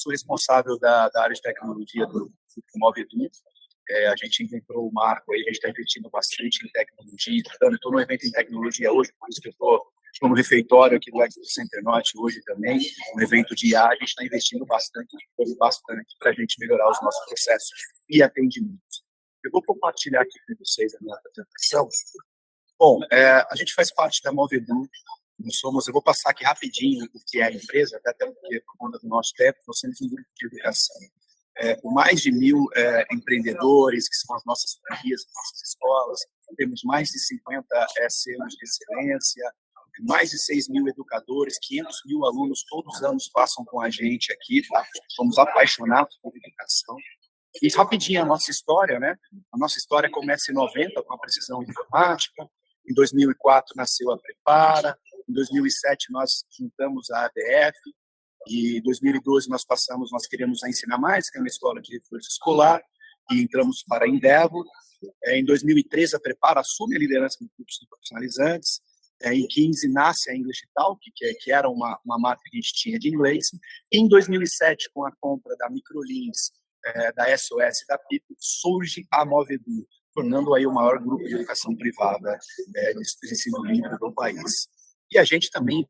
sou responsável da área de tecnologia do Movedu. A gente encontrou o marco, aí, a gente está investindo bastante em tecnologia. Estou no evento em tecnologia hoje, por isso que eu estou no refeitório aqui do Expo Center Norte hoje também, no evento de IA. A gente está investindo bastante para a gente melhorar os nossos processos e atendimentos. Eu vou compartilhar aqui com vocês a minha apresentação. Bom, a gente faz parte da Movedu. Eu vou passar aqui rapidinho o que é a empresa, até porque, por conta do nosso tempo, nós temos um grupo de educação. Com mais de 1.000 empreendedores, que são as nossas franquias, as nossas escolas. Temos mais de 50 selos de excelência, mais de 6.000 educadores, 500.000 alunos todos os anos passam com a gente aqui, tá? Somos apaixonados por educação. E rapidinho a nossa história, né? A nossa história começa em 90 com a precisão informática. Em 2004 nasceu a Prepara. Em 2007 nós juntamos a ADF. E em 2012 nós queríamos a Ensina Mais, que é uma escola de reforço escolar, e entramos para a Endeavor. Em 2013 a Prepara assume a liderança do curso de profissionalizantes. Em 2015 nasce a English Talk, que era uma marca que a gente tinha de inglês. E em 2007, com a compra da Microlins, da SOS e da Pipo, surge a Movedu, tornando aí o maior grupo de educação privada de ensino livre do país. E a gente também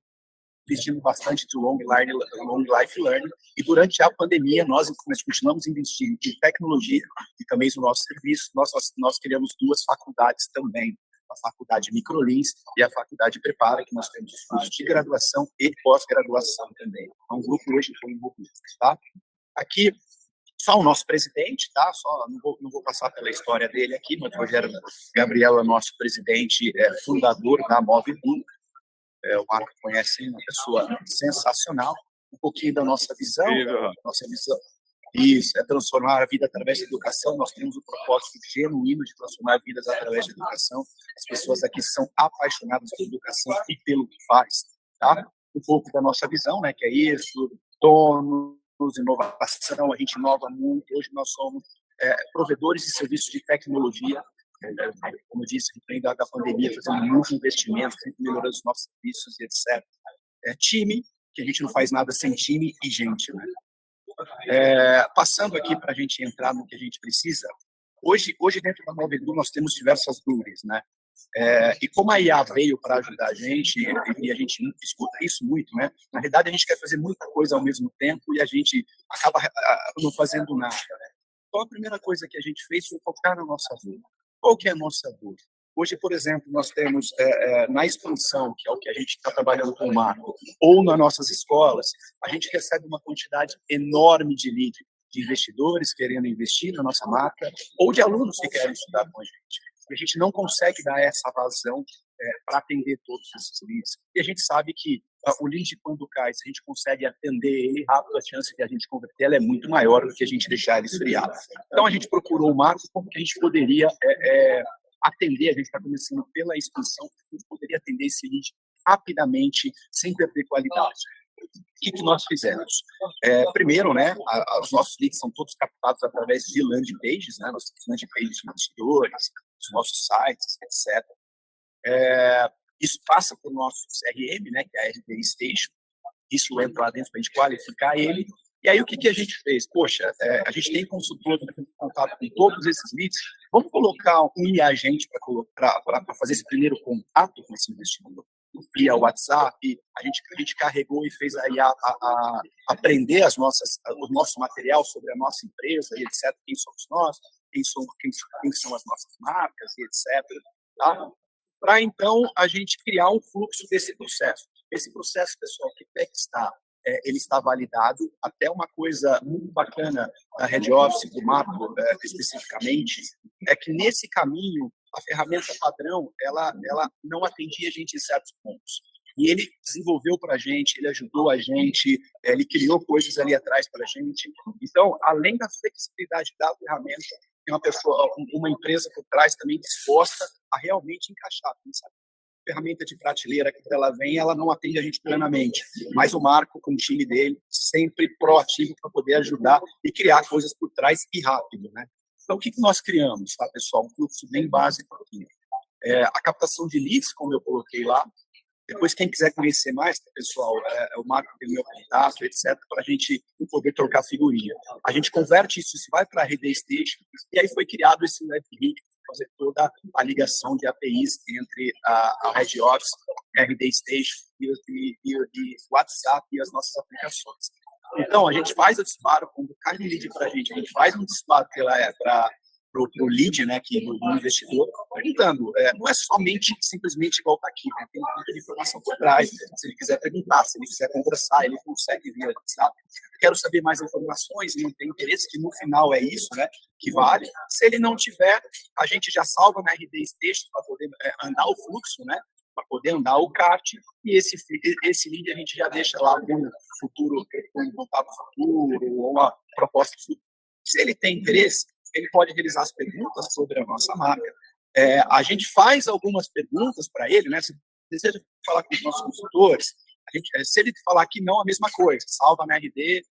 investindo bastante de long life learning, e durante a pandemia nós continuamos investindo em tecnologia e também no nosso serviço. Nós criamos 2 faculdades também, a faculdade Microlins e a faculdade Prepara, que nós temos cursos de graduação e pós-graduação também. É um grupo hoje que envolvido, tá? Aqui só o nosso presidente, tá? Não vou passar pela história dele aqui, mas o Rogério Gabriel é nosso presidente, fundador da Movedu. O Marco conhece, uma pessoa sensacional. Um pouquinho da nossa visão. Nossa visão. Isso, é transformar a vida através da educação. Nós temos o propósito genuíno de transformar vidas através da educação. As pessoas aqui são apaixonadas pela educação e pelo que faz, tá? Um pouco da nossa visão, né, que é isso, donos, inovação, a gente inova muito. Hoje nós somos provedores de serviços de tecnologia. Como eu disse, no meio da pandemia, fazendo muitos investimentos, sempre melhorando os nossos serviços e etc. Time, que a gente não faz nada sem time e gente, né? Passando aqui para a gente entrar no que a gente precisa, hoje dentro da Movedu nós temos diversas dúvidas, né? E como a IA veio para ajudar a gente, e a gente escuta isso muito, né? Na realidade, a gente quer fazer muita coisa ao mesmo tempo e a gente acaba não fazendo nada, né? Então, a primeira coisa que a gente fez foi focar na nossa dor. Qual que é a nossa dor? Hoje, por exemplo, nós temos na expansão, que é o que a gente está trabalhando com o Marco, ou nas nossas escolas, a gente recebe uma quantidade enorme de leads, de investidores querendo investir na nossa marca, ou de alunos que querem estudar com a gente. E a gente não consegue dar essa vazão para atender todos esses leads. E a gente sabe que o lead, quando cai, se a gente consegue atender ele rápido, a chance de a gente converter ela é muito maior do que a gente deixar ele esfriar. Então, a gente procurou o Marco como que a gente poderia atender. A gente está começando pela expansão, a gente poderia atender esse lead rapidamente, sem perder qualidade. O que nós fizemos? Primeiro, né, os nossos leads são todos captados através de landing pages, né? Nós temos landing pages de investidores, dos nossos sites, etc. Isso passa por nosso CRM, né, que é a RD Station. Isso entra lá dentro para a gente qualificar ele. E aí, o que a gente fez? Poxa, a gente tem consultor que tem contato com todos esses leads. Vamos colocar um agente para fazer esse primeiro contato com esse investidor. Via WhatsApp, a gente carregou e fez aí aprender o nosso material sobre a nossa empresa e etc. Quem somos nós, quem são as nossas marcas e etc. Tá? Para então a gente criar um fluxo desse processo. Esse processo, pessoal, que ele está validado. Até uma coisa muito bacana da Head Office, do Marco especificamente, é que nesse caminho a ferramenta padrão ela não atendia a gente em certos pontos. E ele desenvolveu para a gente, ele ajudou a gente, ele criou coisas ali atrás para a gente. Então, além da flexibilidade da ferramenta, tem uma empresa por trás também disposta a realmente encaixar, sabe? Ferramenta de prateleira que ela vem, ela não atende a gente plenamente, mas o Marco, com o time dele, sempre proativo para poder ajudar e criar coisas por trás e rápido, né? Então, o que nós criamos, tá, pessoal? Um fluxo bem básico aqui. A captação de leads, como eu coloquei lá, Depois, quem quiser conhecer mais, pessoal, o Marco tem o meu contato, etc., para a gente poder trocar figurinha. A gente converte isso vai para a RD Station, e aí foi criado esse WebRig, fazer toda a ligação de APIs entre a Red Office, a RD Station e WhatsApp e as nossas aplicações. Então, a gente faz o disparo, quando cai um lead para a gente faz um disparo para o lead, né, que o investidor, perguntando, não é somente, simplesmente igual está aqui, né, tem muita informação por trás, se ele quiser perguntar, se ele quiser conversar, ele consegue via WhatsApp. Quero saber mais informações e não tem interesse, que no final é isso, né, que vale. Se ele não tiver, a gente já salva na RD Station para poder andar o fluxo, né, para poder andar o kart, e esse lead a gente já deixa lá no futuro, um contato futuro, ou uma proposta futura. Se ele tem interesse, ele pode realizar as perguntas sobre a nossa marca. A gente faz algumas perguntas para ele, né? Se deseja falar com os nossos consultores, se ele falar que não, a mesma coisa, salva na RD,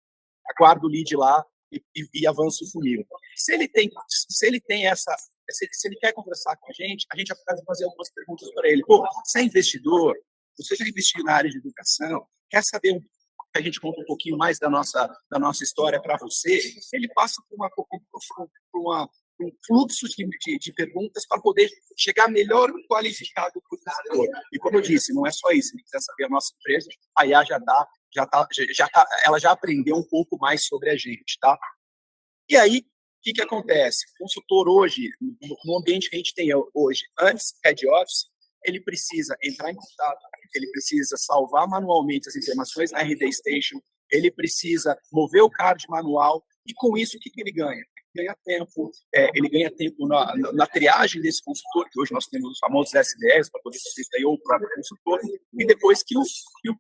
aguarda o lead lá e avança o funil. Se ele quer conversar com a gente vai fazer algumas perguntas para ele. Pô, você é investidor? Você já investiu na área de educação? Quer saber que a gente conta um pouquinho mais da nossa história para você? Ele passa por um fluxo de perguntas para poder chegar melhor qualificado para o investidor. E como eu disse, não é só isso. Se ele quiser saber a nossa empresa, a IA ela já aprendeu um pouco mais sobre a gente, tá? E aí, o que acontece? O consultor hoje, no ambiente que a gente tem hoje, antes Head Office, ele precisa entrar em contato, ele precisa salvar manualmente as informações na RD Station, ele precisa mover o card manual, e com isso, o que ele ganha? Ele ganha tempo na triagem desse consultor, que hoje nós temos os famosos SDS, para poder fazer isso aí, ou o próprio consultor, e depois que o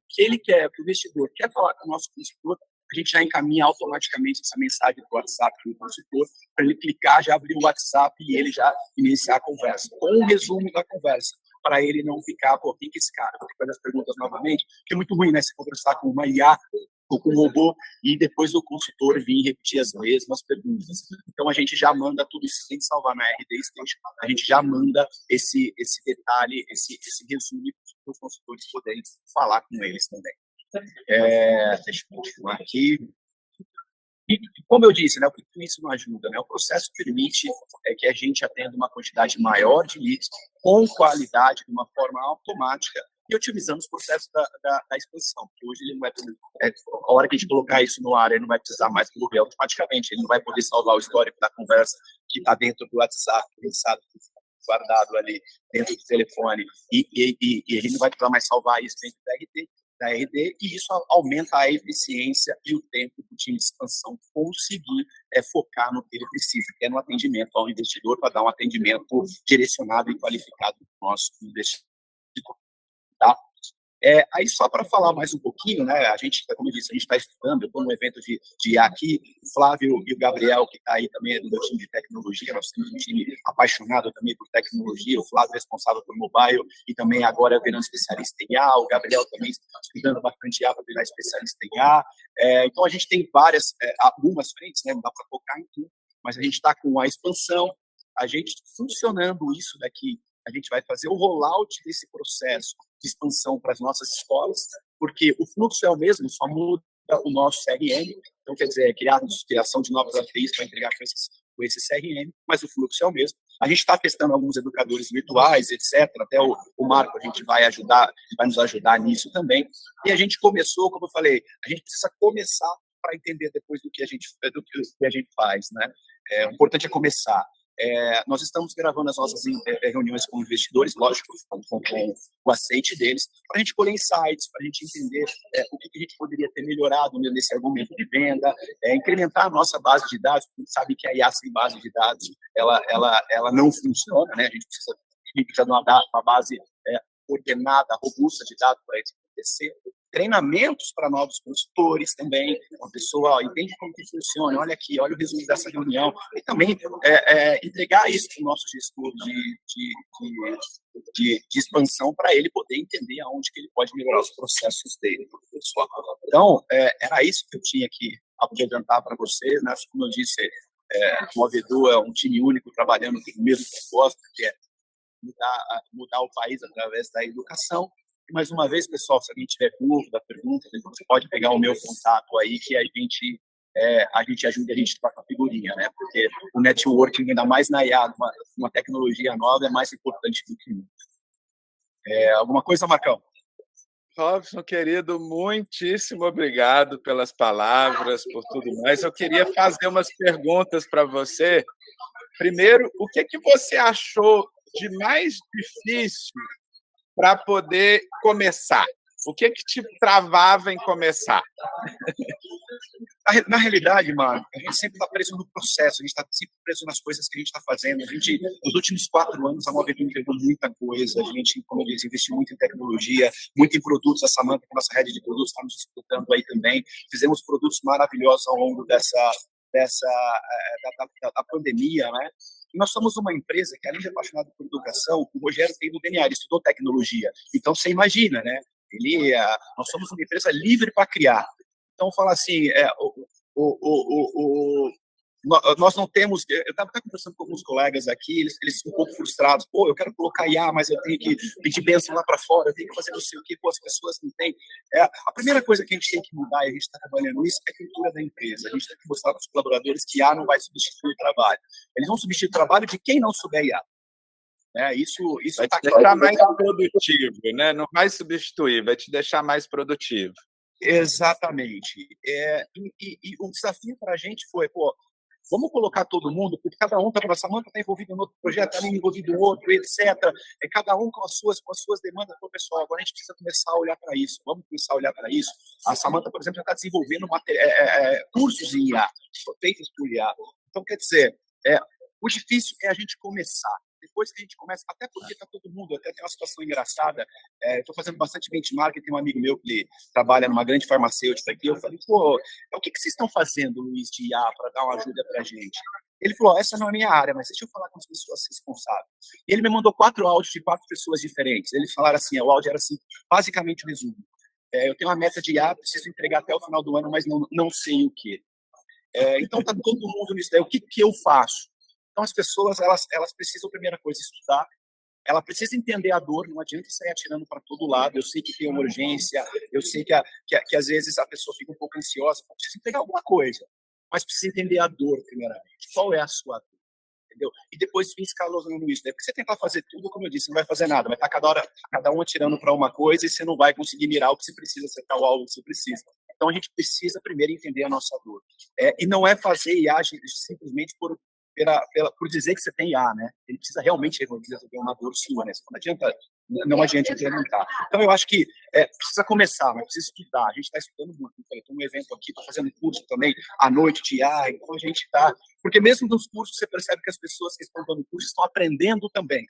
que ele quer, que o investidor quer falar com o nosso consultor, a gente já encaminha automaticamente essa mensagem para o WhatsApp do consultor, para ele clicar, já abrir o WhatsApp e ele já iniciar a conversa, com um resumo da conversa, para ele não ficar, pô, quem que é esse cara? Vou ter que fazer as perguntas novamente, que é muito ruim, né? Se conversar com uma IA ou com um robô e depois o consultor vir repetir as mesmas perguntas. Então, a gente já manda tudo isso sem salvar na RD Station, a gente já manda esse detalhe, esse resumo para os consultores poderem falar com eles também. Deixa eu continuar aqui. E, como eu disse, né, o que isso não ajuda? Né? O processo permite que a gente atenda uma quantidade maior de leads com qualidade, de uma forma automática, e otimizando os processos da exposição. Porque hoje ele não vai poder, a hora que a gente colocar isso no ar, ele não vai precisar mais mover automaticamente, ele não vai poder salvar o histórico da conversa que está dentro do WhatsApp, pensado, guardado ali dentro do telefone, e ele não vai precisar mais salvar isso dentro da RD, e isso aumenta a eficiência e o tempo do time de expansão conseguir focar no que ele precisa, que é no atendimento ao investidor, para dar um atendimento direcionado e qualificado para o nosso investidor. Tá? Aí, só para falar mais um pouquinho, né, a gente, como eu disse, a gente está estudando, eu estou no evento de IA aqui, o Flávio e o Gabriel, que está aí também, é do meu time de tecnologia, nós temos um time apaixonado também por tecnologia, o Flávio é responsável por mobile e também agora é virando especialista em IA, o Gabriel também está estudando bastante IA para virar especialista em IA, então a gente tem algumas frentes, né, não dá para focar em tudo, mas a gente está com a expansão, a gente funcionando isso daqui, a gente vai fazer o rollout desse processo de expansão para as nossas escolas, porque o fluxo é o mesmo, só muda o nosso CRM, então quer dizer, criação de novas APIs para entregar com esse CRM, mas o fluxo é o mesmo. A gente está testando alguns educadores virtuais, etc. Até o Marco a gente vai nos ajudar nisso também. E a gente começou, como eu falei, a gente precisa começar para entender depois do que a gente faz, né? O importante é começar. Nós estamos gravando as nossas reuniões com investidores, lógico, com o aceite deles, para a gente colher insights, para a gente entender o que a gente poderia ter melhorado nesse argumento de venda, incrementar a nossa base de dados, porque a gente sabe que a IA sem base de dados, ela não funciona, né? A gente precisa de uma base ordenada, robusta de dados para isso acontecer. Treinamentos para novos consultores também, uma pessoa entende como que funciona, olha aqui, olha o resumo dessa reunião, e também entregar isso para o nosso gestor de expansão para ele poder entender aonde que ele pode melhorar os processos dele. Pessoal. Então, era isso que eu tinha aqui a apresentar para vocês, né? Como eu disse, o Movedu é um time único trabalhando com o mesmo propósito, que é mudar o país através da educação. E, mais uma vez, pessoal, se alguém tiver dúvida, pergunta, você pode pegar o meu contato aí, que a gente ajuda, a gente troca figurinha, né? Porque o networking, ainda mais na IA, uma tecnologia nova, é mais importante do que nunca. Alguma coisa, Marcão? Robson, querido, muitíssimo obrigado pelas palavras, por tudo mais. Eu queria fazer umas perguntas para você. Primeiro, o que você achou de mais difícil para poder começar? O que te travava em começar? Na realidade, mano, a gente sempre está preso no processo, a gente está sempre preso nas coisas que a gente está fazendo. Nos últimos 4 anos, a Movietune entregou muita coisa. A gente, como eu disse, investiu muito em tecnologia, muito em produtos. A Samantha, que é a nossa rede de produtos, está nos escutando aí também. Fizemos produtos maravilhosos ao longo da pandemia, né? E nós somos uma empresa que, além de apaixonado por educação, o Rogério tem no DNA, ele estudou tecnologia. Então, você imagina, né? Nós somos uma empresa livre para criar. Então, fala assim, nós não temos... Eu estava conversando com alguns colegas aqui, eles um pouco frustrados. Pô, eu quero colocar IA, mas eu tenho que pedir bênção lá para fora, eu tenho que fazer não sei o quê, pô, as pessoas não têm. A primeira coisa que a gente tem que mudar, e a gente está trabalhando nisso, é a cultura da empresa. A gente tem que mostrar para os colaboradores que IA não vai substituir o trabalho. Eles vão substituir o trabalho de quem não souber IA. Isso vai te deixar mais produtivo, né? Não vai substituir, vai te deixar mais produtivo. Exatamente. E o desafio para a gente foi, pô, vamos colocar todo mundo, porque cada um está, a Samantha está envolvida em outro projeto, está envolvido em outro, etc. Cada um com as suas demandas. Pô, pessoal, agora a gente precisa começar a olhar para isso. Vamos começar a olhar para isso. A Samantha, por exemplo, já está desenvolvendo cursos em IA, feitos por IA. Então, quer dizer, o difícil é a gente começar. Depois que a gente começa, até porque está todo mundo, até tem uma situação engraçada, estou fazendo bastante benchmark, tem um amigo meu que trabalha numa grande farmacêutica aqui, eu falei, pô, o que vocês estão fazendo, Luiz, de IA, para dar uma ajuda para a gente? Ele falou, essa não é a minha área, mas deixa eu falar com as pessoas responsáveis. E ele me mandou 4 áudios de 4 pessoas diferentes. Eles falaram assim, o áudio era assim, basicamente o resumo. Eu tenho uma meta de IA, preciso entregar até o final do ano, mas não sei o quê. Então, está todo mundo nisso daí. O que eu faço? Então, as pessoas, elas precisam, primeira coisa, estudar. Ela precisa entender a dor, não adianta sair atirando para todo lado. Eu sei que tem uma urgência, eu sei que às vezes a pessoa fica um pouco ansiosa, precisa entregar alguma coisa, mas precisa entender a dor, primeiramente. Qual é a sua dor? Entendeu? E depois vir escalonando isso. Porque você tentar fazer tudo, como eu disse, não vai fazer nada. Vai estar cada um atirando para uma coisa e você não vai conseguir mirar o que você precisa, acertar o alvo que você precisa. Então, a gente precisa primeiro entender a nossa dor. E não é fazer IA simplesmente por dizer que você tem IA, né? Ele precisa realmente resolver uma dor sua, né? Não adianta implementar. Então, eu acho que precisa começar, mas precisa estudar. A gente está estudando muito. Estou num evento aqui, estou fazendo curso também à noite de IA, então a gente está... Porque mesmo nos cursos você percebe que as pessoas que estão dando curso estão aprendendo também.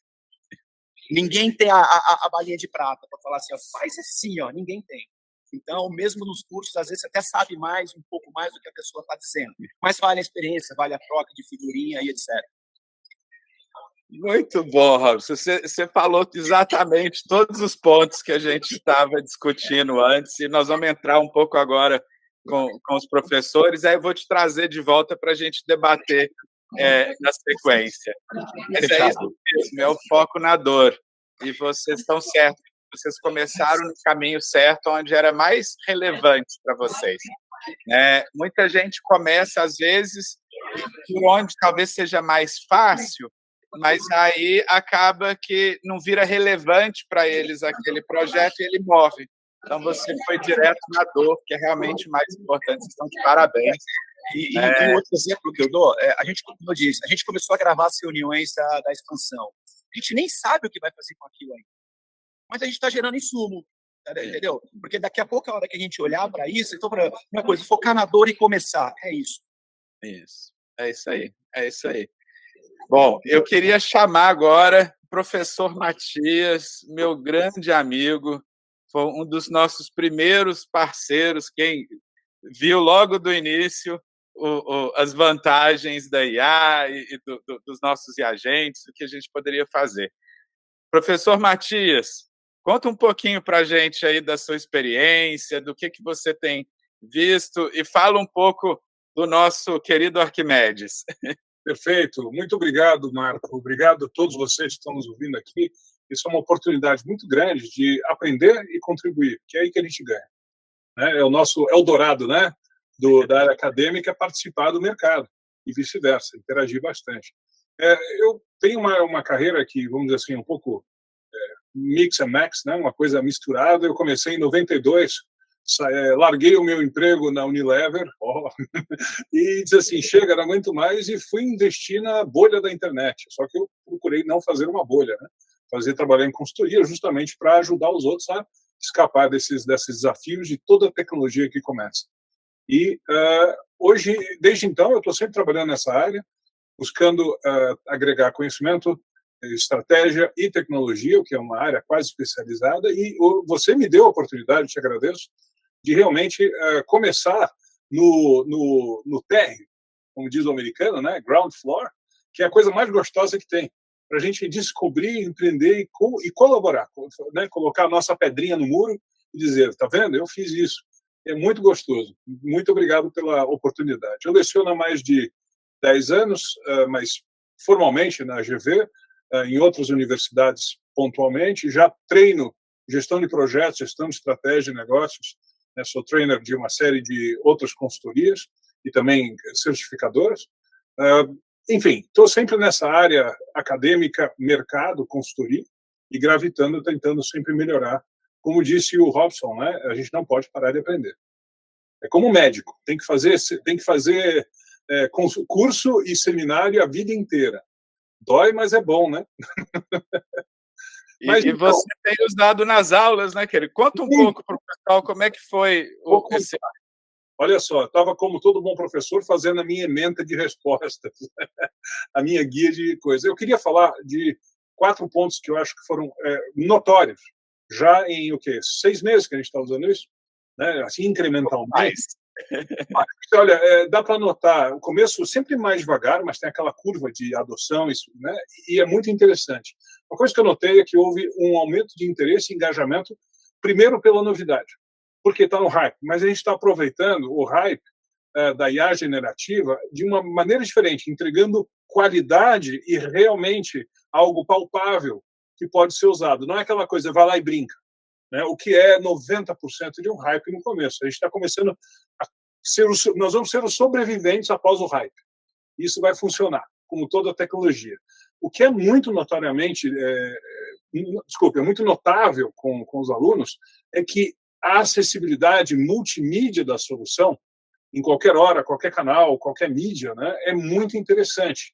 Ninguém tem a balinha de prata para falar assim, ó, faz assim, ó, ninguém tem. Então, mesmo nos cursos, às vezes você até sabe um pouco mais do que a pessoa está dizendo. Mas vale a experiência, vale a troca de figurinha e etc. Muito bom, Robson. Você falou exatamente todos os pontos que a gente estava discutindo antes, e nós vamos entrar um pouco agora com os professores, aí eu vou te trazer de volta para a gente debater na sequência. Mas é isso mesmo, é o foco na dor. E vocês estão certos. Vocês começaram no caminho certo, onde era mais relevante para vocês. Muita gente começa, às vezes, por onde talvez seja mais fácil, mas aí acaba que não vira relevante para eles aquele projeto e ele morre. Então, você foi direto na dor, que é realmente mais importante. Vocês estão de parabéns. E outro exemplo que eu dou, a gente, como eu disse, a gente começou a gravar as reuniões da expansão. A gente nem sabe o que vai fazer com aquilo ainda. Mas a gente está gerando insumo, entendeu? Porque daqui a pouco, a hora que a gente olhar para isso, então, uma coisa, focar na dor e começar. É isso. Isso. É isso aí. É isso aí. Bom, eu queria chamar agora o professor Matias, meu grande amigo, foi um dos nossos primeiros parceiros, quem viu logo do início as vantagens da IA e dos nossos reagentes, o que a gente poderia fazer. Professor Matias, conta um pouquinho para a gente aí da sua experiência, do que você tem visto, e fala um pouco do nosso querido Arquimedes. Perfeito. Muito obrigado, Marco. Obrigado a todos vocês que estão nos ouvindo aqui. isso é uma oportunidade muito grande de aprender e contribuir, que é aí que a gente ganha, né? É o nosso Eldorado, né? Da área acadêmica, participar do mercado e vice-versa, interagir bastante. Eu tenho uma carreira que, vamos dizer assim, um pouco mix and max, né? Uma coisa misturada. Eu comecei em 92, larguei o meu emprego na Unilever e disse assim, chega, não aguento mais, e fui investir na bolha da internet. Só que eu procurei não fazer uma bolha, né? Trabalhar em consultoria justamente para ajudar os outros a escapar desses desafios de toda a tecnologia que começa. E hoje, desde então, eu estou sempre trabalhando nessa área, buscando agregar conhecimento, estratégia e tecnologia, o que é uma área quase especializada, e você me deu a oportunidade, te agradeço, de realmente começar no térreo, como diz o americano, né, ground floor, que é a coisa mais gostosa que tem, para a gente descobrir, empreender e colaborar, né, colocar a nossa pedrinha no muro e dizer, tá vendo, eu fiz isso. É muito gostoso. Muito obrigado pela oportunidade. Eu leciono há mais de 10 anos, mas formalmente na GV, em outras universidades pontualmente. Já treino gestão de projetos, gestão de estratégia de negócios. Sou trainer de uma série de outras consultorias e também certificadoras. Enfim, estou sempre nessa área acadêmica, mercado, consultoria, e gravitando, tentando sempre melhorar. Como disse o Robson, né, a gente não pode parar de aprender. É como médico, tem que fazer curso e seminário a vida inteira. Dói, mas é bom, né? Mas, então, você tem usado nas aulas, né, querido? Conta um pouco para o pessoal como é que foi esse... Olha só, estava como todo bom professor fazendo a minha ementa de respostas, a minha guia de coisas. Eu queria falar de 4 pontos que eu acho que foram notórios, já em 6 meses que a gente está usando isso, né? Assim, incrementalmente. Olha, dá para notar, o começo sempre mais devagar, mas tem aquela curva de adoção, isso, né? E é muito interessante. Uma coisa que eu notei é que houve um aumento de interesse e engajamento, primeiro pela novidade, porque está no hype, mas a gente está aproveitando o hype da IA generativa de uma maneira diferente, entregando qualidade e realmente algo palpável que pode ser usado. Não é aquela coisa, vai lá e brinca, né? O que é 90% de um hype no começo. A gente está começando a nós vamos ser os sobreviventes após o hype. Isso vai funcionar, como toda tecnologia. O que é muito notoriamente, é muito notável com os alunos, é que a acessibilidade multimídia da solução, em qualquer hora, qualquer canal, qualquer mídia, né, é muito interessante.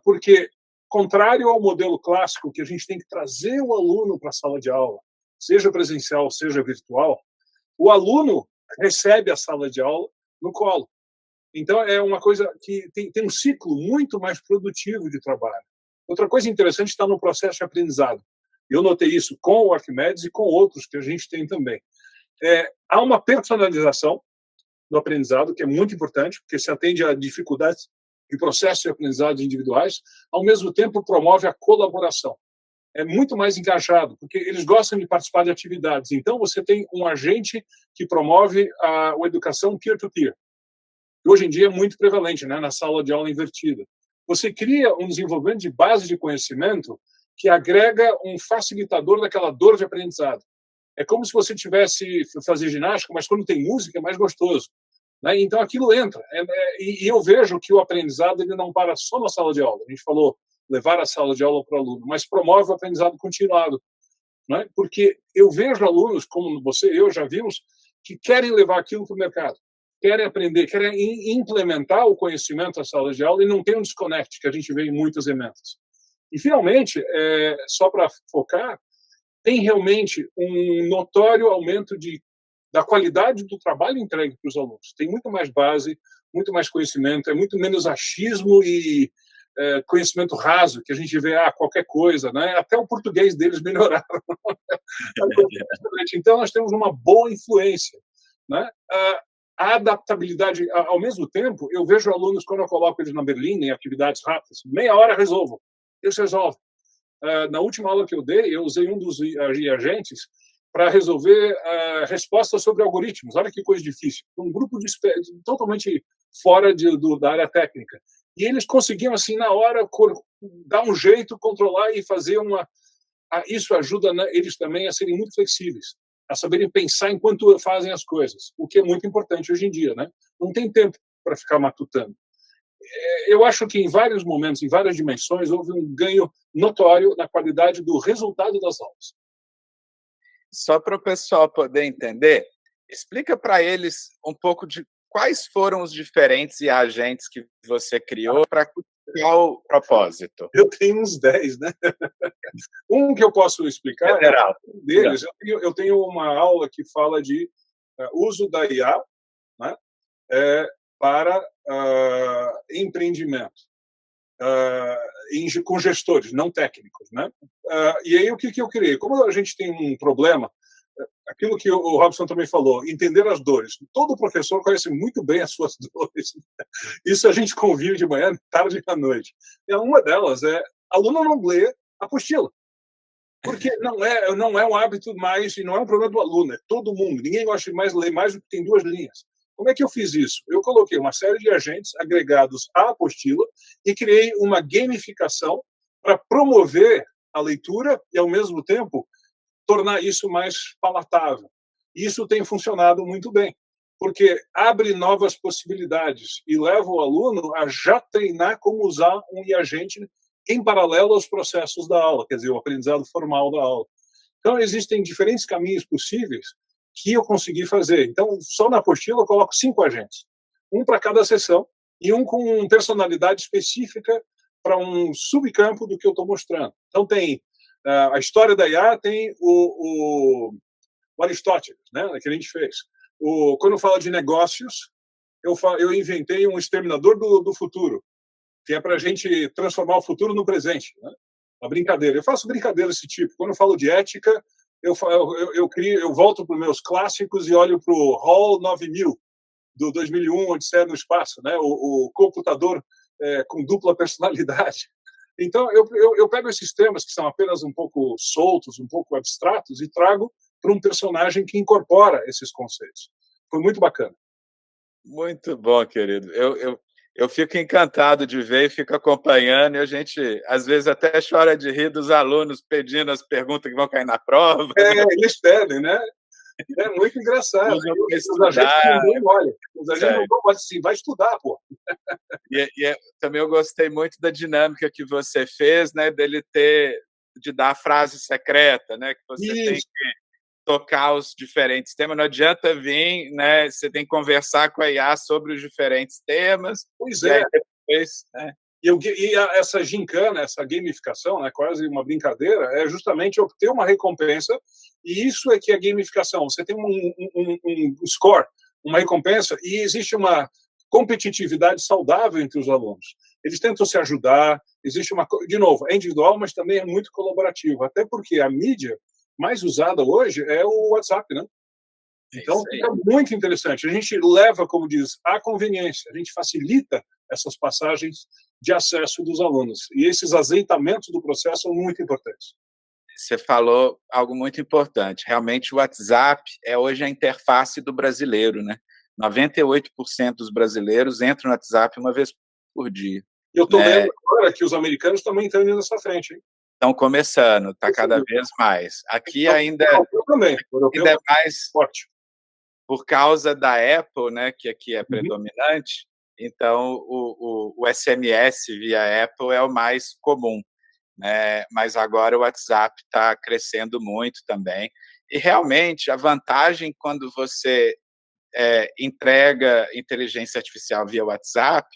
Porque, contrário ao modelo clássico, que a gente tem que trazer o aluno para a sala de aula, seja presencial, seja virtual, o aluno recebe a sala de aula no colo. Então, é uma coisa que tem um ciclo muito mais produtivo de trabalho. Outra coisa interessante está no processo de aprendizado. Eu notei isso com o Arquimedes e com outros que a gente tem também. Há uma personalização do aprendizado, que é muito importante, porque se atende a dificuldades e processos de aprendizado individuais, ao mesmo tempo promove a colaboração. É muito mais engajado, porque eles gostam de participar de atividades. Então, você tem um agente que promove a educação peer-to-peer. Hoje em dia é muito prevalente, né, na sala de aula invertida. Você cria um desenvolvimento de base de conhecimento que agrega um facilitador daquela dor de aprendizado. É como se você tivesse fazer ginástica, mas quando tem música é mais gostoso, né? Então aquilo entra. E eu vejo que o aprendizado ele não para só na sala de aula. A gente falou levar a sala de aula para o aluno, mas promove o aprendizado continuado, né? Porque eu vejo alunos, como você e eu já vimos, que querem levar aquilo para o mercado, querem aprender, querem implementar o conhecimento na sala de aula e não tem um desconecte que a gente vê em muitas ementas. E, finalmente, só para focar, tem realmente um notório aumento da qualidade do trabalho entregue para os alunos. Tem muito mais base, muito mais conhecimento, é muito menos achismo e conhecimento raso, que a gente vê qualquer coisa, né? Até o português deles melhoraram. Então, nós temos uma boa influência, né? A adaptabilidade, ao mesmo tempo, eu vejo alunos, quando eu coloco eles na Berlim, em atividades rápidas, meia hora resolvam. Eles resolvem. Na última aula que eu dei, eu usei um dos agentes para resolver respostas sobre algoritmos. Olha que coisa difícil. Um grupo totalmente fora da área técnica. E eles conseguiam, assim, na hora, dar um jeito, controlar e fazer isso ajuda eles também a serem muito flexíveis, a saberem pensar enquanto fazem as coisas, o que é muito importante hoje em dia, né? Não tem tempo para ficar matutando. Eu acho que em vários momentos, em várias dimensões, houve um ganho notório na qualidade do resultado das aulas. Só para o pessoal poder entender, explica para eles um pouco de quais foram os diferentes reagentes que você criou para qual propósito. Eu tenho uns 10, né? Um que eu posso explicar Federal. é um deles. Eu tenho uma aula que fala de uso da IA, né, para empreendimento, com gestores, não técnicos, né? E aí o que eu criei? Como a gente tem um problema, aquilo que o Robson também falou, entender as dores. Todo professor conhece muito bem as suas dores. Isso a gente convive de manhã, tarde e à noite. E uma delas é aluno não lê apostila. Porque não é um hábito mais, e não é um problema do aluno, é todo mundo. Ninguém gosta de ler mais do que tem 2 linhas. Como é que eu fiz isso? Eu coloquei uma série de agentes agregados à apostila e criei uma gamificação para promover a leitura e, ao mesmo tempo, tornar isso mais palatável. Isso tem funcionado muito bem, porque abre novas possibilidades e leva o aluno a já treinar como usar um agente em paralelo aos processos da aula, quer dizer, o aprendizado formal da aula. Então, existem diferentes caminhos possíveis que eu consegui fazer. Então, só na apostila eu coloco 5 agentes, um para cada sessão e um com personalidade específica para um subcampo do que eu estou mostrando. Então, tem a história da IA, tem o Aristóteles, né, que a gente fez. Quando fala de negócios, eu inventei um exterminador do futuro, que é para a gente transformar o futuro no presente, né? Uma brincadeira. Eu faço brincadeira desse tipo. Quando eu falo de ética, eu volto para os meus clássicos e olho para o HAL 9000, do 2001, Odisseia no Espaço, né? O computador com dupla personalidade. Então, eu pego esses temas que são apenas um pouco soltos, um pouco abstratos, e trago para um personagem que incorpora esses conceitos. Foi muito bacana. Muito bom, querido. Eu fico encantado de ver e fico acompanhando, e a gente, às vezes, até chora de rir dos alunos pedindo as perguntas que vão cair na prova. Eles pedem, né? É muito engraçado. Os agentes não olham. Os agentes não vão assim, vai estudar, pô. Também eu gostei muito da dinâmica que você fez, né, de dar a frase secreta, né, que você tem que tocar os diferentes temas. Não adianta vir, né, você tem que conversar com a IA sobre os diferentes temas. Pois é. E aí depois, né? Essa gincana, essa gamificação, né, quase uma brincadeira, é justamente obter uma recompensa, e isso é que é gamificação. Você tem um score, uma recompensa, e existe uma competitividade saudável entre os alunos. Eles tentam se ajudar, existe de novo, é individual, mas também é muito colaborativo, até porque a mídia mais usada hoje é o WhatsApp, né? Então, fica muito interessante. A gente leva, como diz, a conveniência, a gente facilita essas passagens de acesso dos alunos. E esses azeitamentos do processo são muito importantes. Você falou algo muito importante. Realmente, o WhatsApp é hoje a interface do brasileiro, né? 98% dos brasileiros entram no WhatsApp uma vez por dia. E eu estou vendo agora que os americanos também estão indo nessa frente, hein? Estão começando, está cada vez mais. Aqui ainda é mais forte. Por causa da Apple, né, que aqui é predominante. Então, o SMS via Apple é o mais comum, né? Mas agora o WhatsApp está crescendo muito também. E, realmente, a vantagem quando você entrega inteligência artificial via WhatsApp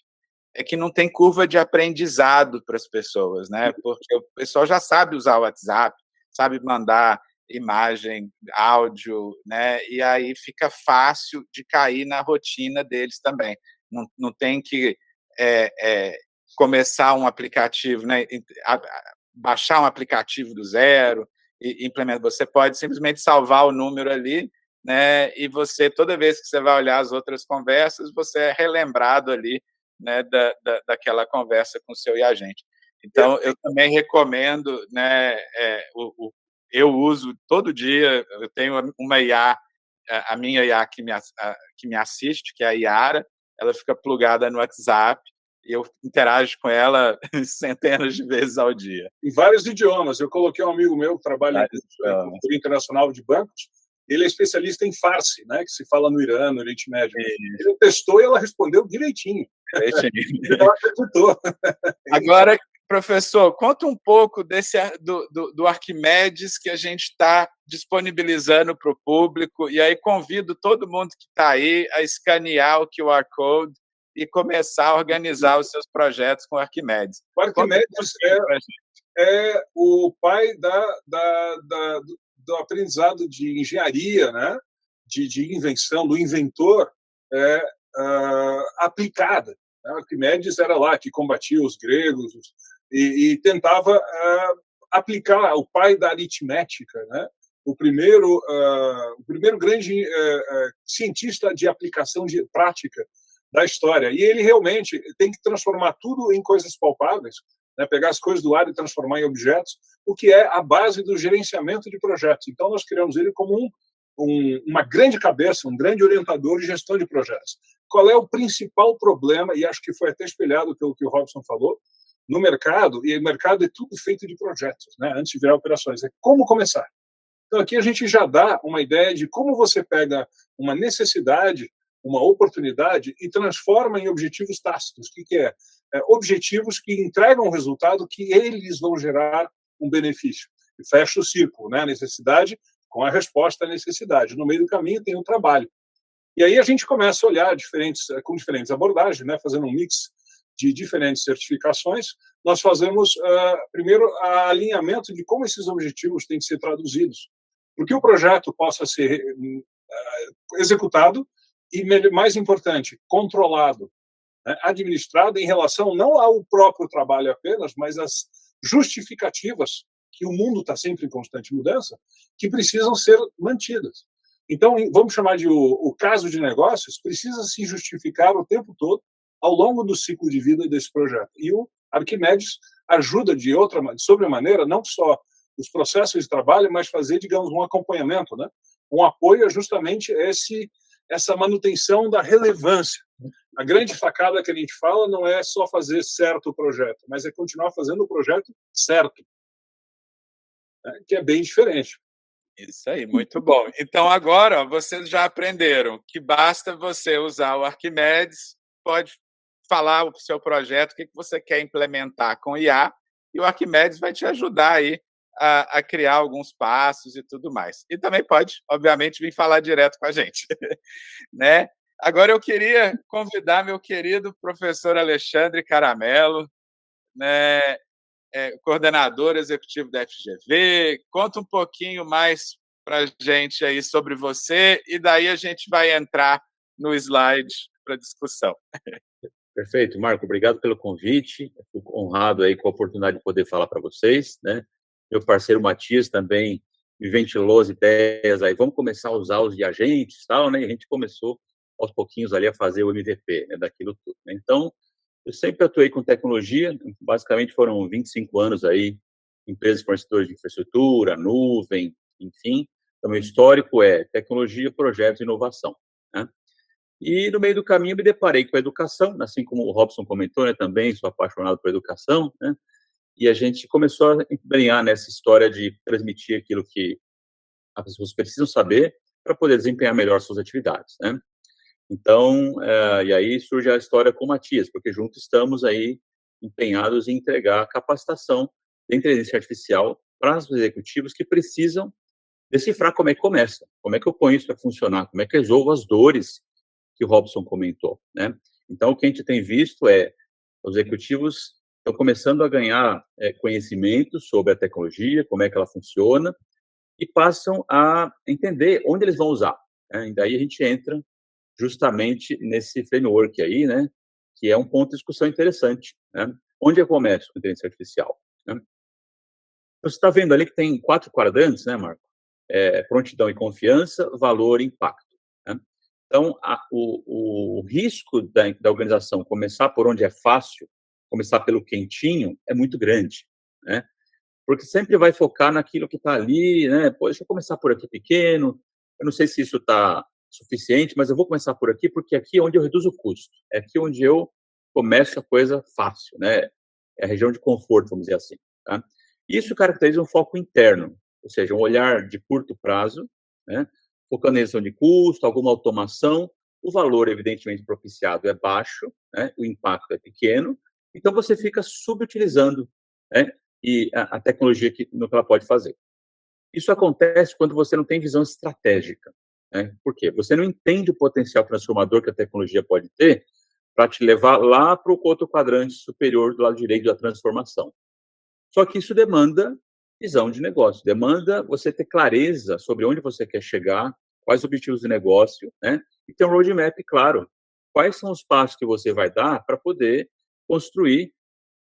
é que não tem curva de aprendizado para as pessoas, né? Porque o pessoal já sabe usar o WhatsApp, sabe mandar imagem, áudio, né? E aí fica fácil de cair na rotina deles também. Não tem que começar um aplicativo, né? Baixar um aplicativo do zero e implementar. Você pode simplesmente salvar o número ali, né? E você, toda vez que você vai olhar as outras conversas, você é relembrado ali, né, daquela conversa com o seu agente. Então, eu também recomendo, né, eu uso todo dia, eu tenho uma IA, a minha IA que me assiste, que é a Yara, ela fica plugada no WhatsApp, e eu interajo com ela centenas de vezes ao dia. Em vários idiomas. Eu coloquei um amigo meu que trabalha em cultura internacional de bancos, ele é especialista em Farsi, né, que se fala no Irã, no Oriente Médio. Ele testou e ela respondeu direitinho. Ela acreditou. Agora, professor, conta um pouco do Arquimedes que a gente está disponibilizando para o público, e aí convido todo mundo que está aí a escanear o QR Code e começar a organizar os seus projetos com o Arquimedes. O Arquimedes é o pai do aprendizado de engenharia, né? de invenção, do inventor aplicada. O Arquimedes era lá que combatia os gregos e tentava aplicar, o pai da aritmética, né? O primeiro grande cientista de aplicação prática da história. E ele realmente tem que transformar tudo em coisas palpáveis, né? Pegar as coisas do ar e transformar em objetos, o que é a base do gerenciamento de projetos. Então, nós criamos ele como uma grande cabeça, um grande orientador de gestão de projetos. Qual é o principal problema, e acho que foi até espelhado pelo que o Robson falou, no mercado, e o mercado é tudo feito de projetos, né? Antes de virar operações, é como começar. Então, aqui a gente já dá uma ideia de como você pega uma necessidade, uma oportunidade e transforma em objetivos tácitos. O que é? Objetivos que entregam um resultado que eles vão gerar um benefício. E fecha o círculo, né? A necessidade com a resposta à necessidade. No meio do caminho tem o trabalho. E aí a gente começa a olhar com diferentes abordagens, né? Fazendo um mix de diferentes certificações. Nós fazemos, primeiro, o alinhamento de como esses objetivos têm que ser traduzidos, porque o projeto possa ser executado e, mais importante, controlado, né? Administrado em relação não ao próprio trabalho apenas, mas às justificativas, que o mundo está sempre em constante mudança, que precisam ser mantidas. Então, vamos chamar de o caso de negócios, precisa se justificar o tempo todo ao longo do ciclo de vida desse projeto. E o Arquimedes ajuda de sobremaneira, não só os processos de trabalho, mas fazer, digamos, um acompanhamento, né? Um apoio a justamente essa manutenção da relevância. A grande sacada que a gente fala não é só fazer certo o projeto, mas é continuar fazendo o projeto certo, né? Que é bem diferente. Isso aí, muito bom. Então, agora, vocês já aprenderam que basta você usar o Arquimedes, pode falar o seu projeto, o que você quer implementar com IA, e o Arquimedes vai te ajudar aí a criar alguns passos e tudo mais. E também pode, obviamente, vir falar direto com a gente. Né? Agora, eu queria convidar meu querido professor Alexandre Caramelo, né? Coordenador executivo da FGV. Conta um pouquinho mais para a gente aí sobre você, e daí a gente vai entrar no slide para discussão. Perfeito, Marco, obrigado pelo convite. Fico honrado aí com a oportunidade de poder falar para vocês, né? Meu parceiro Matias também me ventilou as ideias aí. Vamos começar a usar os reagentes e tal, né? E a gente começou aos pouquinhos ali a fazer o MVP, né, daquilo tudo, né? Então, eu sempre atuei com tecnologia, basicamente foram 25 anos aí, empresas fornecedoras de infraestrutura, nuvem, enfim. Então, meu histórico é tecnologia, projetos e inovação, né? E no meio do caminho me deparei com a educação, assim como o Robson comentou, né, também sou apaixonado por educação, né? E a gente começou a embrenhar nessa história de transmitir aquilo que as pessoas precisam saber para poder desempenhar melhor suas atividades, né? Então, e aí surge a história com o Matias, porque juntos estamos aí empenhados em entregar capacitação de inteligência artificial para os executivos que precisam decifrar como é que começa, como é que eu ponho isso para funcionar, como é que eu resolvo as dores que o Robson comentou, né? Então, o que a gente tem visto é os executivos estão começando a ganhar conhecimento sobre a tecnologia, como é que ela funciona, e passam a entender onde eles vão usar, né? E daí a gente entra justamente nesse framework aí, né, que é um ponto de discussão interessante, né? Onde eu começo com inteligência artificial, né? Você está vendo ali que tem 4 quadrantes, né, Marco? Prontidão e confiança, valor e impacto, né? Então, o risco da organização começar por onde é fácil, começar pelo quentinho, é muito grande, né? Porque sempre vai focar naquilo que está ali, né? Pô, deixa eu começar por aqui pequeno, eu não sei se isso está suficiente, mas eu vou começar por aqui, porque aqui é onde eu reduzo o custo, é aqui onde eu começa a coisa fácil, né? É a região de conforto, vamos dizer assim, tá? Isso caracteriza um foco interno, ou seja, um olhar de curto prazo, né? Focando na redução de custo, alguma automação, o valor, evidentemente, propiciado é baixo, né? O impacto é pequeno, então você fica subutilizando, né? E a tecnologia no que ela pode fazer. Isso acontece quando você não tem visão estratégica, né? Por quê? Você não entende o potencial transformador que a tecnologia pode ter para te levar lá para o outro quadrante superior do lado direito da transformação. Só que isso demanda visão de negócio, demanda você ter clareza sobre onde você quer chegar, quais os objetivos de negócio, né? E ter um roadmap claro. Quais são os passos que você vai dar para poder construir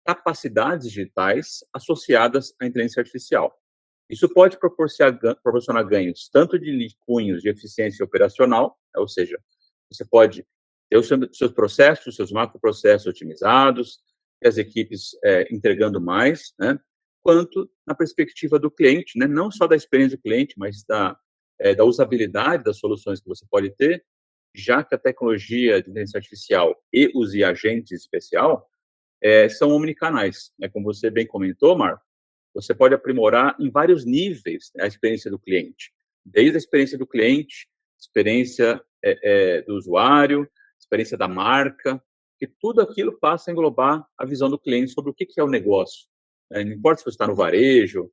capacidades digitais associadas à inteligência artificial. Isso pode proporcionar ganhos tanto de cunhos de eficiência operacional, ou seja, você pode ter os seus processos, os seus macroprocessos otimizados, as equipes entregando mais, né? Quanto na perspectiva do cliente, né? Não só da experiência do cliente, mas da usabilidade das soluções que você pode ter, já que a tecnologia de inteligência artificial e os agentes em especial são omnicanais, né? Como você bem comentou, Marco, você pode aprimorar em vários níveis a experiência do cliente, desde a experiência do cliente, experiência do usuário, experiência da marca, que tudo aquilo passa a englobar a visão do cliente sobre o que é o negócio. Não importa se você está no varejo,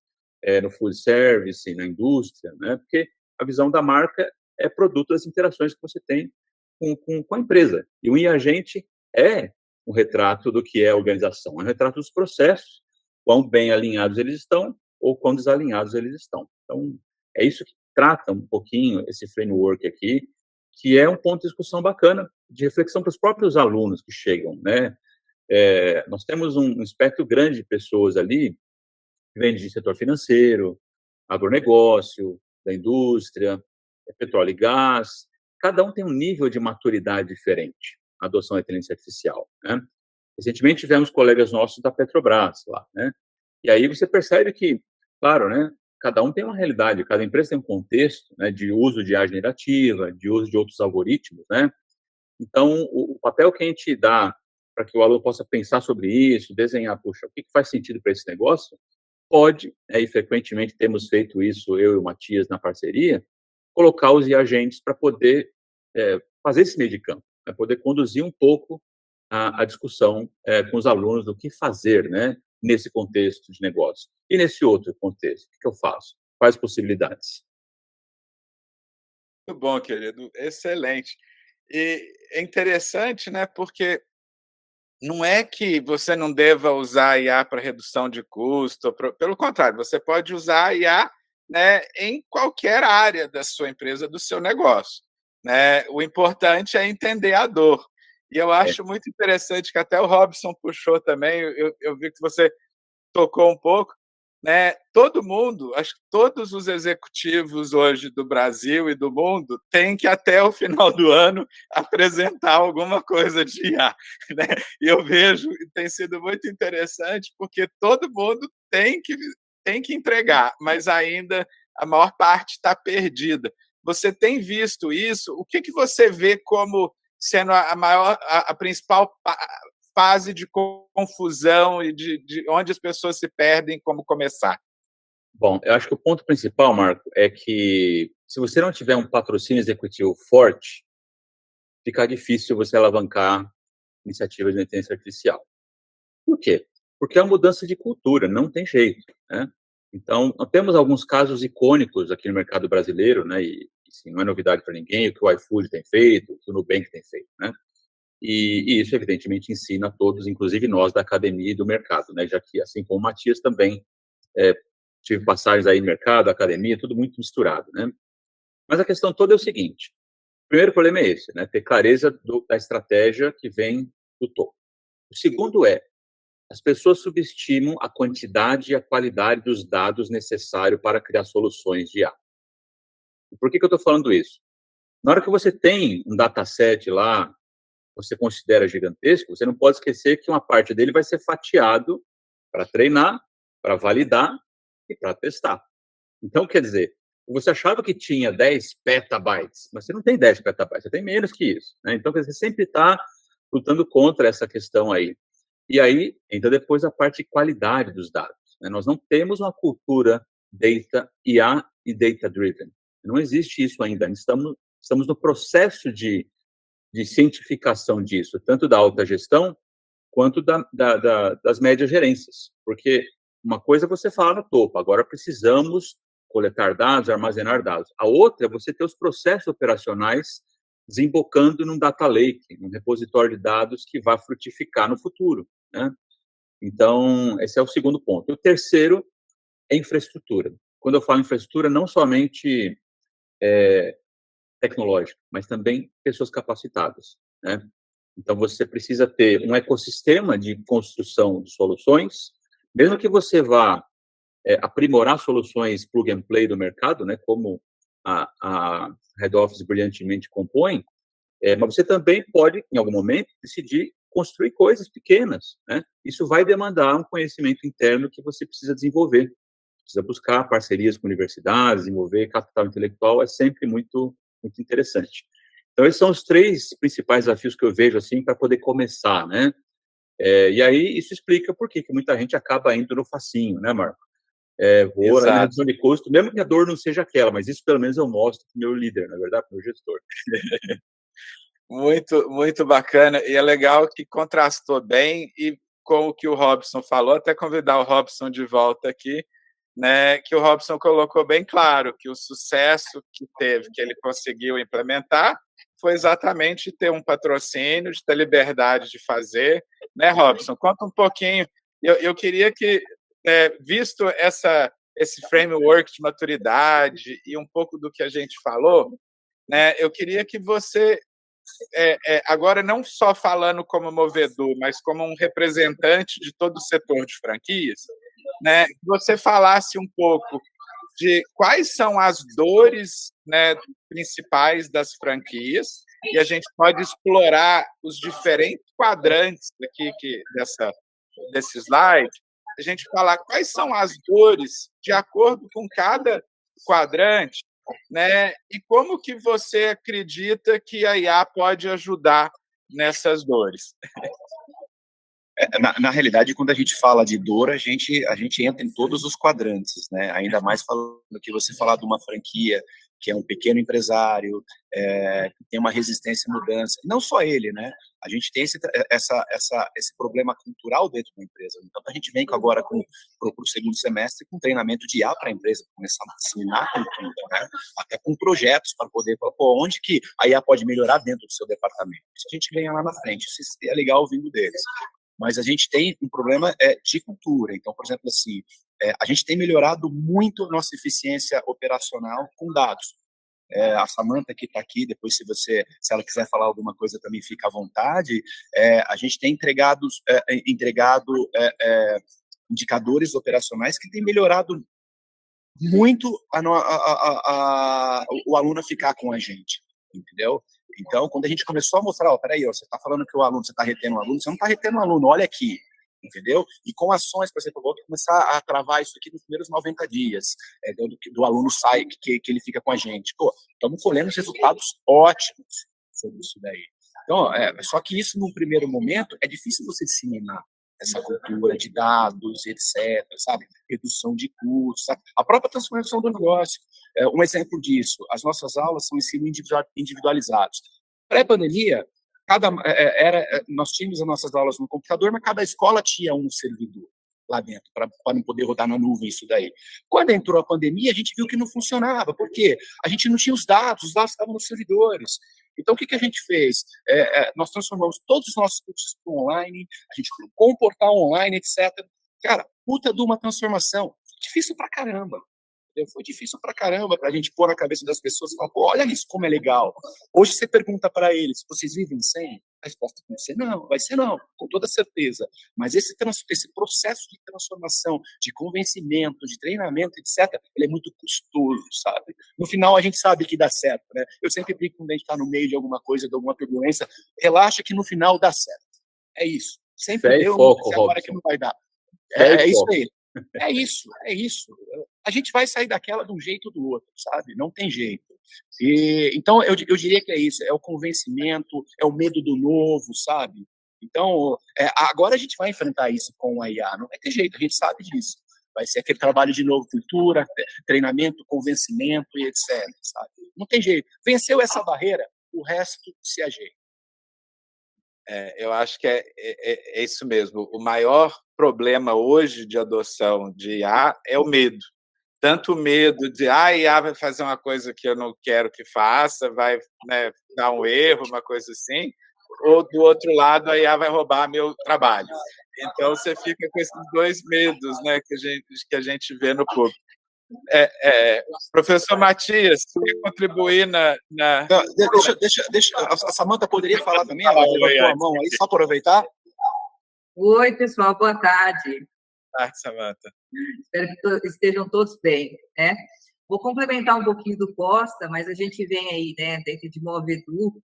no food service, na indústria, né? Porque a visão da marca é produto das interações que você tem com a empresa. E o e-agente é um retrato do que é a organização, é um retrato dos processos, quão bem alinhados eles estão ou quão desalinhados eles estão. Então, é isso que trata um pouquinho esse framework aqui, que é um ponto de discussão bacana, de reflexão para os próprios alunos que chegam, né? Nós temos um espectro grande de pessoas ali, que vem de setor financeiro, agronegócio, da indústria, petróleo e gás. Cada um tem um nível de maturidade diferente na adoção da inteligência artificial, né? Recentemente tivemos colegas nossos da Petrobras lá, né? E aí você percebe que, claro, né? Cada um tem uma realidade, cada empresa tem um contexto, né, de uso de IA generativa, de uso de outros algoritmos, né? Então, o papel que a gente dá para que o aluno possa pensar sobre isso, desenhar, puxa, o que faz sentido para esse negócio, pode, e frequentemente temos feito isso, eu e o Matias, na parceria, colocar os agentes para poder fazer esse meio de campo, para poder conduzir um pouco a discussão com os alunos do que fazer, né, nesse contexto de negócio. E nesse outro contexto, o que eu faço? Quais possibilidades? Muito bom, querido, excelente. E é interessante, né, porque não é que você não deva usar a IA para redução de custo, pelo contrário, você pode usar a IA, né, em qualquer área da sua empresa, do seu negócio, né? O importante é entender a dor. E eu acho muito interessante que até o Robson puxou também, eu vi que você tocou um pouco, né? Todo mundo, acho que todos os executivos hoje do Brasil e do mundo têm que, até o final do ano, apresentar alguma coisa de IA, né? E eu vejo, e tem sido muito interessante, porque todo mundo tem que entregar, mas ainda a maior parte está perdida. Você tem visto isso? O que você vê como sendo a principal fase de confusão e de onde as pessoas se perdem, como começar? Bom, eu acho que o ponto principal, Marco, é que se você não tiver um patrocínio executivo forte, fica difícil você alavancar iniciativas de inteligência artificial. Por quê? Porque é uma mudança de cultura, não tem jeito, né? Então, nós temos alguns casos icônicos aqui no mercado brasileiro, né? E sim, não é novidade para ninguém o que o iFood tem feito, o que o Nubank tem feito, né? E isso, evidentemente, ensina a todos, inclusive nós da academia e do mercado, né? Já que, assim como o Matias também, tive passagens aí no mercado, academia, tudo muito misturado, né? Mas a questão toda é o seguinte: o primeiro problema é esse, né? Ter clareza da estratégia que vem do topo. O segundo as pessoas subestimam a quantidade e a qualidade dos dados necessários para criar soluções de IA. E por que eu estou falando isso? Na hora que você tem um dataset lá, você considera gigantesco, você não pode esquecer que uma parte dele vai ser fatiado para treinar, para validar e para testar. Então, quer dizer, você achava que tinha 10 petabytes, mas você não tem 10 petabytes, você tem menos que isso, né? Então, quer dizer, você sempre está lutando contra essa questão aí. E aí, entra depois a parte de qualidade dos dados, né? Nós não temos uma cultura data IA e data-driven. Não existe isso ainda. Estamos no processo de cientificação disso, tanto da alta gestão quanto das médias gerências. Porque uma coisa é você falar no topo, agora precisamos coletar dados, armazenar dados. A outra é você ter os processos operacionais desembocando num data lake, num repositório de dados que vai frutificar no futuro, né? Então, esse é o segundo ponto. O terceiro é infraestrutura. Quando eu falo infraestrutura, não somente tecnológica, mas também pessoas capacitadas, né? Então, você precisa ter um ecossistema de construção de soluções, mesmo que você vá aprimorar soluções plug and play do mercado, né, como a Head Office brilhantemente compõe, mas você também pode, em algum momento, decidir construir coisas pequenas, né? Isso vai demandar um conhecimento interno que você precisa desenvolver. Precisa buscar parcerias com universidades, desenvolver capital intelectual, é sempre muito, muito interessante. Então, esses são os 3 principais desafios que eu vejo, assim, para poder começar, né? E aí, isso explica por que muita gente acaba indo no facinho, né, Marco? Vou na redução de custo, mesmo que a dor não seja aquela, mas isso pelo menos eu mostro para o meu líder, na verdade, para o meu gestor. Muito, muito bacana, e é legal que contrastou bem e com o que o Robson falou, até convidar o Robson de volta aqui, né, que o Robson colocou bem claro que o sucesso que teve, que ele conseguiu implementar, foi exatamente ter um patrocínio, de ter liberdade de fazer, né, Robson? Conta um pouquinho, eu queria que, visto esse framework de maturidade e um pouco do que a gente falou, né, eu queria que você, agora não só falando como movedor, mas como um representante de todo o setor de franquias, né, que você falasse um pouco de quais são as dores, né, principais das franquias, e a gente pode explorar os diferentes quadrantes aqui desse slide, a gente falar quais são as dores de acordo com cada quadrante, né, e como que você acredita que a IA pode ajudar nessas dores. Na realidade, quando a gente fala de dor, a gente entra em todos os quadrantes, né? Ainda mais falando que você falar de uma franquia que é um pequeno empresário, que tem uma resistência à mudança. Não só ele, né? A gente tem esse problema cultural dentro da empresa. Então, a gente vem agora para o segundo semestre com treinamento de IA para a empresa, começar a ensinar a cultura, né? Até com projetos para poder falar, onde que a IA pode melhorar dentro do seu departamento. Isso a gente ganha lá na frente, isso é legal ouvindo deles. Mas a gente tem um problema de cultura. Então, por exemplo, assim, a gente tem melhorado muito a nossa eficiência operacional com dados. A Samantha que está aqui, depois se ela quiser falar alguma coisa também fica à vontade. A gente tem entregado indicadores operacionais que têm melhorado muito o aluno ficar com a gente, entendeu? Então, quando a gente começou a mostrar, peraí, você está falando que você está retendo o aluno, você não está retendo o aluno, olha aqui, entendeu? E com ações, por exemplo, eu vou começar a travar isso aqui nos primeiros 90 dias, do aluno sai, que ele fica com a gente. Estamos colhendo resultados ótimos sobre isso daí. Então, só que isso, num primeiro momento, é difícil você disseminar essa cultura de dados, etc., sabe? Redução de custos, sabe? A própria transformação do negócio. Um exemplo disso, as nossas aulas são ensino individualizados. Pré-pandemia, nós tínhamos as nossas aulas no computador, mas cada escola tinha um servidor lá dentro, para não poder rodar na nuvem isso daí. Quando entrou a pandemia, a gente viu que não funcionava. Por quê? A gente não tinha os dados estavam nos servidores. Então, o que a gente fez? Nós transformamos todos os nossos cursos para online, a gente colocou um portal online, etc. Cara, puta de uma transformação. Difícil pra caramba. Foi difícil pra caramba para a gente pôr na cabeça das pessoas e falar, olha isso como é legal. Hoje você pergunta para eles, vocês vivem sem? A resposta vai ser não, com toda certeza. Mas esse processo de transformação, de convencimento, de treinamento, etc., ele é muito custoso, sabe? No final, a gente sabe que dá certo, né? Eu sempre brinco quando a gente está no meio de alguma coisa, de alguma turbulência, relaxa que no final dá certo. É isso. Sempre deu, foco, agora que não vai dar. É isso aí. É isso. A gente vai sair daquela de um jeito ou do outro, sabe? Não tem jeito. Então, eu diria que é isso, é o convencimento, é o medo do novo, sabe? Então, agora a gente vai enfrentar isso com a IA, não vai ter jeito, a gente sabe disso. Vai ser aquele trabalho de novo, cultura, treinamento, convencimento e etc, sabe? Não tem jeito. Venceu essa barreira, o resto se ajeita. Eu acho que é isso mesmo. O maior problema hoje de adoção de IA é o medo. Tanto o medo de a IA vai fazer uma coisa que eu não quero que faça, vai, né, dar um erro, uma coisa assim, ou do outro lado a IA vai roubar meu trabalho. Então você fica com esses dois medos, né, que a gente vê no público. Professor Matias, quer contribuir na... Não, deixa, a Samanta poderia falar também, ela levantou a mão aí, só aproveitar. Oi, pessoal, boa tarde. Boa tarde, Samanta. Espero que estejam todos bem, né? Vou complementar um pouquinho do Costa, mas a gente vem aí, né, dentro de Movedu,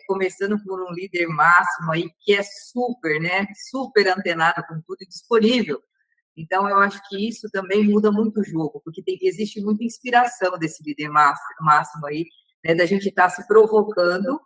começando por um líder máximo aí, que é super, né, super antenado com tudo e disponível. Então, eu acho que isso também muda muito o jogo, porque existe muita inspiração desse líder máximo aí, né, da gente estar se provocando,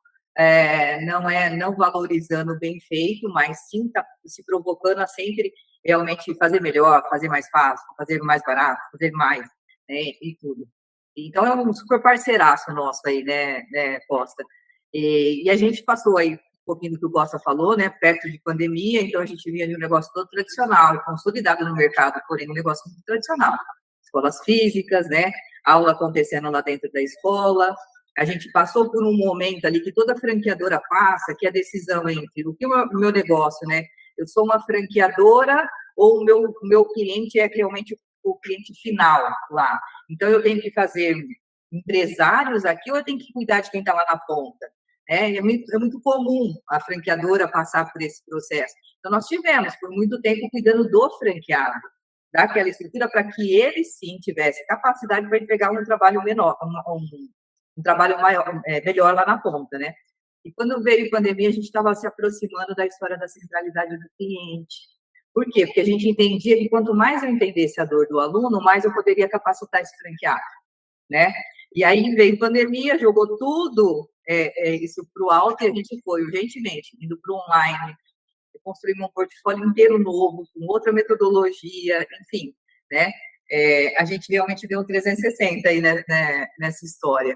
não valorizando o bem feito, mas sim tá se provocando a sempre realmente fazer melhor, fazer mais fácil, fazer mais barato, fazer mais, né, e tudo. Então, é um super parceiraço nosso aí, né, Costa? E a gente passou aí um pouquinho do que o Costa falou, né, perto de pandemia, então a gente vinha de um negócio todo tradicional, consolidado no mercado, porém um negócio muito tradicional. Escolas físicas, né, aula acontecendo lá dentro da escola. A gente passou por um momento ali que toda franqueadora passa, que é a decisão entre o que é o meu negócio, né, eu sou uma franqueadora ou o meu cliente é realmente o cliente final lá. Então, eu tenho que fazer empresários aqui ou eu tenho que cuidar de quem está lá na ponta? É muito comum a franqueadora passar por esse processo. Então, nós tivemos, por muito tempo, cuidando do franqueado, daquela estrutura para que ele, sim, tivesse capacidade para entregar um trabalho menor, um trabalho maior, melhor lá na ponta, né? E quando veio a pandemia, a gente estava se aproximando da história da centralidade do cliente. Por quê? Porque a gente entendia que quanto mais eu entendesse a dor do aluno, mais eu poderia capacitar esse franqueado, né? E aí veio a pandemia, jogou tudo isso para o alto e a gente foi urgentemente indo para o online, construímos um portfólio inteiro novo, com outra metodologia, enfim, né? A gente realmente deu um 360 aí, né, nessa história.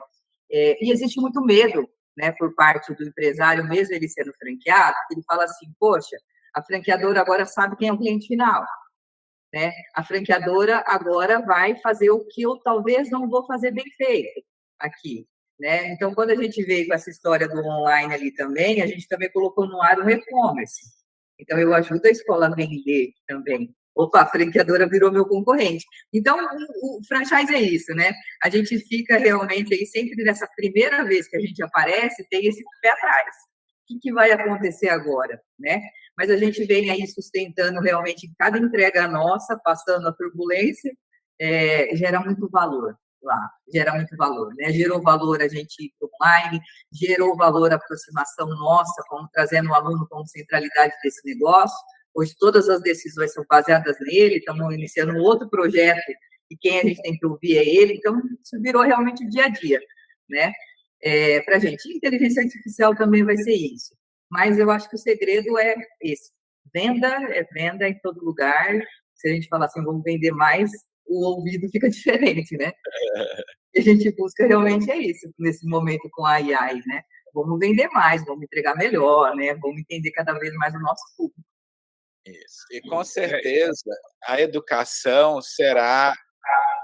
E existe muito medo, né, por parte do empresário, mesmo ele sendo franqueado, ele fala assim, poxa, a franqueadora agora sabe quem é o cliente final, né? A franqueadora agora vai fazer o que eu talvez não vou fazer bem feito aqui, né? Então, quando a gente veio com essa história do online ali também, a gente também colocou no ar um e-commerce. Então, eu ajudo a escola a vender também. Opa, a franqueadora virou meu concorrente. Então, o franchise é isso, né? A gente fica realmente aí, sempre nessa primeira vez que a gente aparece, tem esse pé atrás. O que vai acontecer agora, né? Mas a gente vem aí sustentando realmente cada entrega nossa, passando a turbulência, gera muito valor lá, gera muito valor, né? Gerou valor a gente ir online, gerou valor a aproximação nossa, como trazendo o aluno como centralidade desse negócio. Hoje todas as decisões são baseadas nele, estamos iniciando um outro projeto e quem a gente tem que ouvir é ele, então isso virou realmente o dia a dia, né? Para a gente, inteligência artificial também vai ser isso, mas eu acho que o segredo é esse, venda em todo lugar. Se a gente falar assim, vamos vender mais, o ouvido fica diferente, né? E a gente busca realmente é isso, nesse momento com a AI, né? Vamos vender mais, vamos entregar melhor, né? Vamos entender cada vez mais o nosso público. Isso. E com certeza a educação será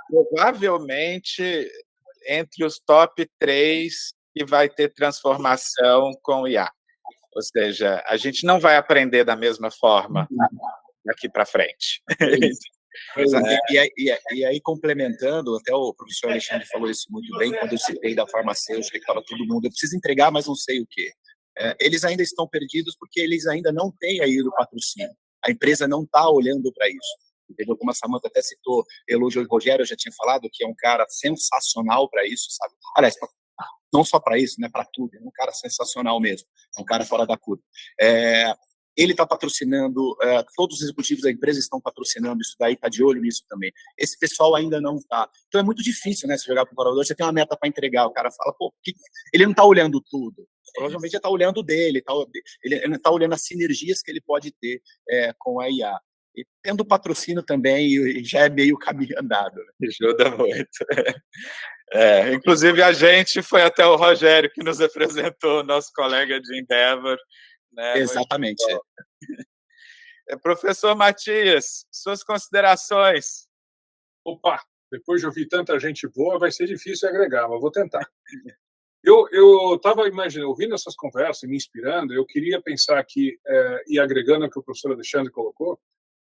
provavelmente entre os top 3 que vai ter transformação com o IA. Ou seja, a gente não vai aprender da mesma forma daqui para frente. E aí, complementando, até o professor Alexandre falou isso muito bem, quando eu citei da farmacêutica, que estava todo mundo, eu preciso entregar, mas não sei o quê. Eles ainda estão perdidos porque eles ainda não têm aí o patrocínio. A empresa não está olhando para isso. Entendeu? Como a Samanta até citou, o Rogério já tinha falado que é um cara sensacional para isso, sabe? Aliás, não só para isso, né? Para tudo. É um cara sensacional mesmo. É um cara fora da curva. ele está patrocinando, todos os executivos da empresa estão patrocinando isso daí, está de olho nisso também. Esse pessoal ainda não está. Então é muito difícil, né, você jogar para o colaborador, você tem uma meta para entregar, o cara fala, pô, ele não está olhando tudo. Provavelmente ele está olhando dele, ele não está olhando as sinergias que ele pode ter com a IA. E tendo patrocínio também, já é meio caminho andado. Né? Ajuda muito. Inclusive, a gente foi até o Rogério que nos apresentou, nosso colega de Endeavor. Né? Exatamente. Professor Matias, suas considerações. Opa, depois de ouvir tanta gente boa, vai ser difícil agregar, mas vou tentar. Eu estava imaginando, ouvindo essas conversas, me inspirando, eu queria pensar aqui, e agregando o que o professor Alexandre colocou,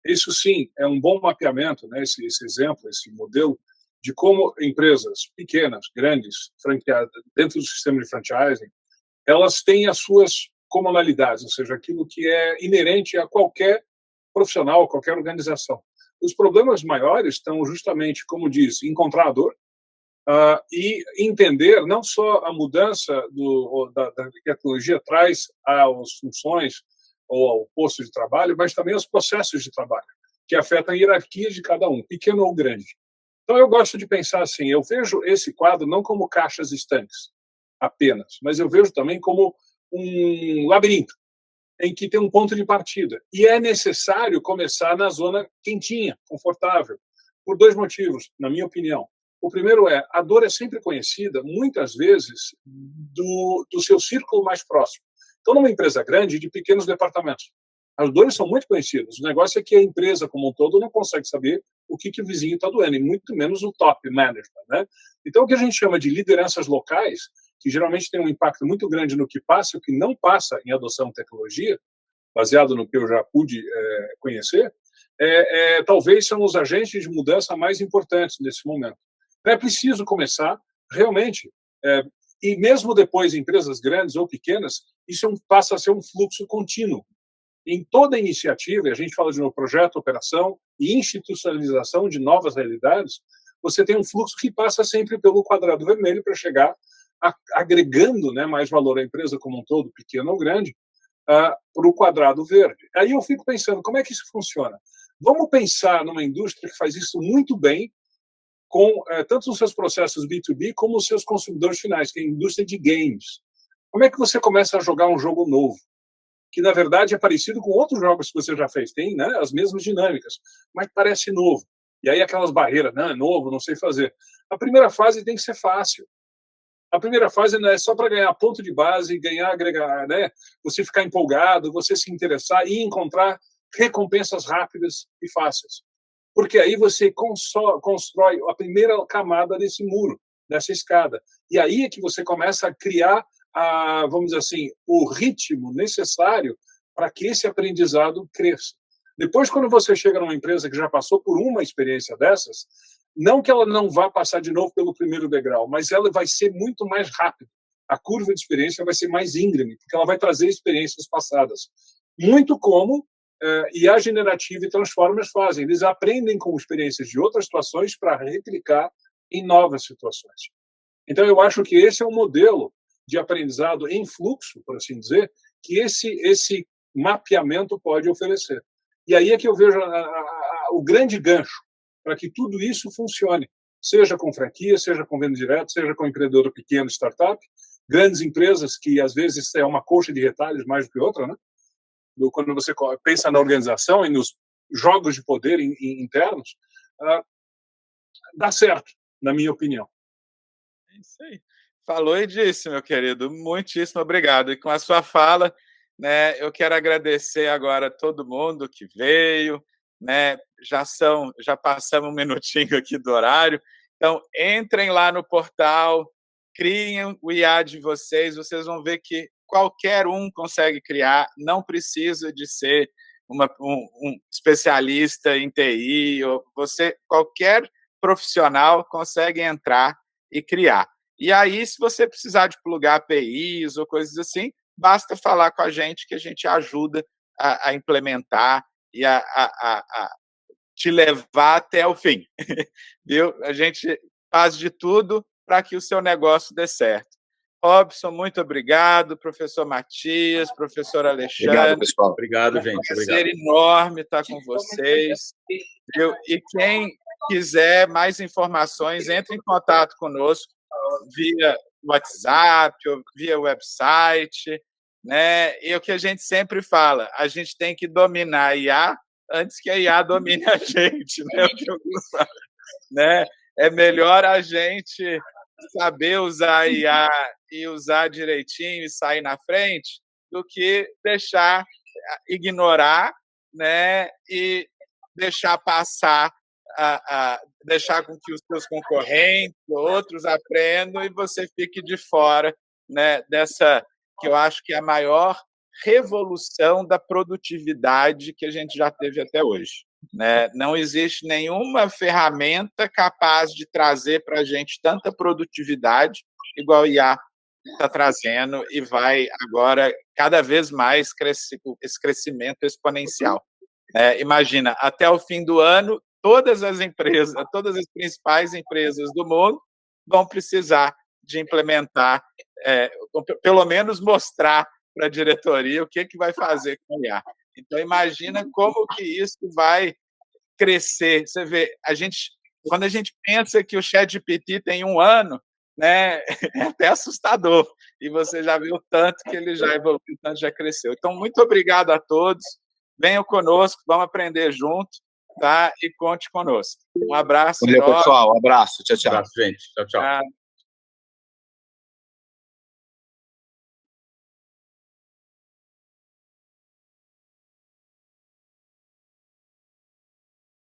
isso sim é um bom mapeamento, né, esse exemplo, esse modelo, de como empresas pequenas, grandes, franqueadas, dentro do sistema de franchising, elas têm as suas comunalidades, ou seja, aquilo que é inerente a qualquer profissional, qualquer organização. Os problemas maiores estão justamente, como diz, encontrar a dor e entender não só a mudança da que a tecnologia traz às funções ou ao posto de trabalho, mas também aos processos de trabalho, que afetam a hierarquia de cada um, pequeno ou grande. Então, eu gosto de pensar assim, eu vejo esse quadro não como caixas estanques apenas, mas eu vejo também como um labirinto, em que tem um ponto de partida. E é necessário começar na zona quentinha, confortável, por dois motivos, na minha opinião. O primeiro a dor é sempre conhecida, muitas vezes, do seu círculo mais próximo. Então, numa empresa grande, de pequenos departamentos. As dores são muito conhecidas. O negócio é que a empresa como um todo não consegue saber o que o vizinho está doendo, e muito menos o top management. Né? Então, o que a gente chama de lideranças locais, que geralmente tem um impacto muito grande no que passa e o que não passa em adoção de tecnologia, baseado no que eu já pude conhecer, talvez são os agentes de mudança mais importantes nesse momento. É preciso começar, realmente, e mesmo depois em empresas grandes ou pequenas, isso passa a ser um fluxo contínuo. Em toda iniciativa, e a gente fala de um projeto, operação e institucionalização de novas realidades, você tem um fluxo que passa sempre pelo quadrado vermelho para chegar agregando, né, mais valor à empresa como um todo, pequeno ou grande, para o quadrado verde. Aí eu fico pensando, como é que isso funciona? Vamos pensar numa indústria que faz isso muito bem, com tanto os seus processos B2B como os seus consumidores finais, que é a indústria de games. Como é que você começa a jogar um jogo novo? Que, na verdade, é parecido com outros jogos que você já fez. Tem, né, as mesmas dinâmicas, mas parece novo. E aí aquelas barreiras, não, é novo, não sei fazer. A primeira fase tem que ser fácil. A primeira fase não é só para ganhar ponto de base, ganhar, agregar, né? Você ficar empolgado, você se interessar e encontrar recompensas rápidas e fáceis. Porque aí você constrói a primeira camada desse muro, dessa escada. E aí é que você começa a criar, vamos dizer assim, o ritmo necessário para que esse aprendizado cresça. Depois, quando você chega numa empresa que já passou por uma experiência dessas, não que ela não vá passar de novo pelo primeiro degrau, mas ela vai ser muito mais rápida. A curva de experiência vai ser mais íngreme, porque ela vai trazer experiências passadas. Muito como IA generativa e Transformers fazem. Eles aprendem com experiências de outras situações para replicar em novas situações. Então, eu acho que esse é um modelo de aprendizado em fluxo, por assim dizer, que esse mapeamento pode oferecer. E aí é que eu vejo o grande gancho para que tudo isso funcione, seja com franquia, seja com venda direta, seja com empreendedor pequeno, startup, grandes empresas que, às vezes, é uma coxa de retalhos mais do que outra, né? Quando você pensa na organização e nos jogos de poder internos, dá certo, na minha opinião. É isso aí. Falou e disse, meu querido. Muitíssimo obrigado. E com a sua fala, né, eu quero agradecer agora a todo mundo que veio, né? Já passamos um minutinho aqui do horário. Então, entrem lá no portal, criem o IA de vocês vão ver que qualquer um consegue criar, não precisa de ser um especialista em TI, ou qualquer profissional consegue entrar e criar. E aí, se você precisar de plugar APIs ou coisas assim, basta falar com a gente que a gente ajuda a implementar e a te levar até o fim. Viu? A gente faz de tudo para que o seu negócio dê certo. Robson, muito obrigado. Professor Matias, professor Alexandre. Obrigado, pessoal. Obrigado, gente. É um prazer enorme estar com vocês. E quem quiser mais informações, entre em contato conosco via WhatsApp ou via website, né? E o que a gente sempre fala, a gente tem que dominar a IA antes que a IA domine a gente, né? O que eu falo, né? É melhor a gente saber usar a IA e usar direitinho e sair na frente do que ignorar, né? E deixar passar, deixar com que os seus concorrentes, outros aprendam e você fique de fora, né? Dessa que eu acho que é a maior revolução da produtividade que a gente já teve até hoje, né? Não existe nenhuma ferramenta capaz de trazer para a gente tanta produtividade igual o IA está trazendo e vai agora cada vez mais crescer, esse crescimento exponencial. Imagina, até o fim do ano, todas as principais empresas do mundo vão precisar de implementar, pelo menos mostrar para a diretoria o que vai fazer com o IA. Então, imagina como que isso vai crescer. Você vê, quando a gente pensa que o ChatGPT tem 1 ano, né, é até assustador. E você já viu o tanto que ele já evoluiu, o tanto já cresceu. Então, muito obrigado a todos. Venham conosco, vamos aprender junto, tá? E conte conosco. Um abraço. Bom dia, pessoal. Um abraço. Tchau, tchau. Um abraço, gente. Tchau, tchau.